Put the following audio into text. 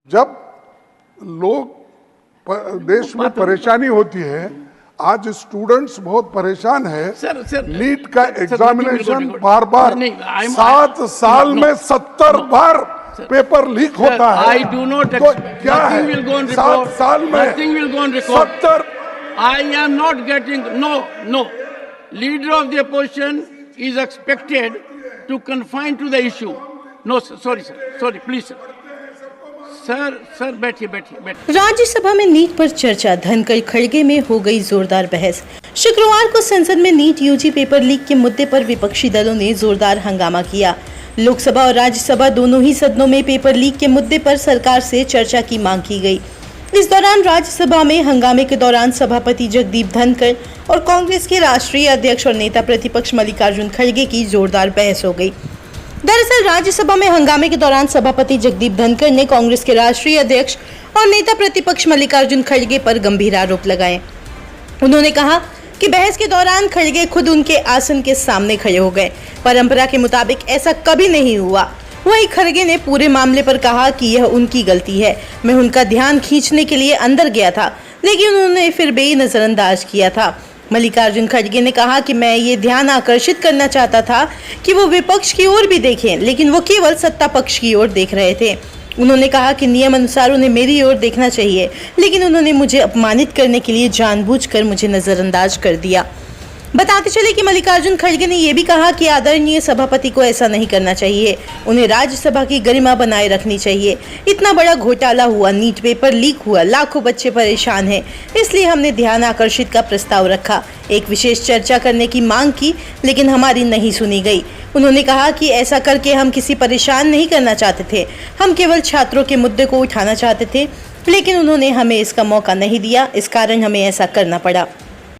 जब लोग देश में परेशानी होती है, आज स्टूडेंट्स बहुत परेशान है। नीट का एग्जामिनेशन बार बार 7 साल में 70 बार पेपर लीक होता है। I do not तो क्या है 7 साल में 70? I am not getting no. Leader of the opposition is expected to confine to the issue. No, sir, sorry, please, sir. Sir बैठिए। राज्यसभा में नीट पर चर्चा, धनखड़ खड़गे में हो गई जोरदार बहस। शुक्रवार को संसद में नीट यूजी पेपर लीक के मुद्दे पर विपक्षी दलों ने जोरदार हंगामा किया। लोकसभा और राज्यसभा दोनों ही सदनों में पेपर लीक के मुद्दे पर सरकार से चर्चा की मांग की गई। इस दौरान राज्यसभा में हंगामे के दौरान सभापति जगदीप धनखड़ और कांग्रेस के राष्ट्रीय अध्यक्ष और नेता प्रतिपक्ष मल्लिकार्जुन खड़गे की जोरदार बहस हो गई। दरअसल राज्यसभा में हंगामे के दौरान सभापति जगदीप धनखड़ ने कांग्रेस के राष्ट्रीय अध्यक्ष और नेता प्रतिपक्ष मल्लिकार्जुन खड़गे पर गंभीर आरोप लगाए। उन्होंने कहा कि बहस के दौरान खड़गे खुद उनके आसन के सामने खड़े हो गए। परंपरा के मुताबिक ऐसा कभी नहीं हुआ। वहीं खड़गे ने पूरे मामले पर कहा कि यह उनकी गलती है। मैं उनका ध्यान खींचने के लिए अंदर गया था, लेकिन उन्होंने फिर भी नजरअंदाज किया था। मल्लिकार्जुन खड़गे ने कहा कि मैं ये ध्यान आकर्षित करना चाहता था कि वो विपक्ष की ओर भी देखें, लेकिन वो केवल सत्ता पक्ष की ओर देख रहे थे। उन्होंने कहा कि नियम अनुसार उन्हें मेरी ओर देखना चाहिए, लेकिन उन्होंने मुझे अपमानित करने के लिए जानबूझकर मुझे नजरअंदाज कर दिया। बताते चले कि मल्लिकार्जुन खड़गे ने यह भी कहा कि आदरणीय सभापति को ऐसा नहीं करना चाहिए, उन्हें राज्यसभा की गरिमा बनाए रखनी चाहिए। इतना बड़ा घोटाला हुआ, नीट पेपर लीक हुआ, लाखों बच्चे परेशान हैं, इसलिए हमने ध्यान आकर्षित का प्रस्ताव रखा, एक विशेष चर्चा करने की मांग की, लेकिन हमारी नहीं सुनी गई। उन्होंने कहा कि ऐसा करके हम किसी परेशान नहीं करना चाहते थे, हम केवल छात्रों के मुद्दे को उठाना चाहते थे, लेकिन उन्होंने हमें इसका मौका नहीं दिया, इस कारण हमें ऐसा करना पड़ा।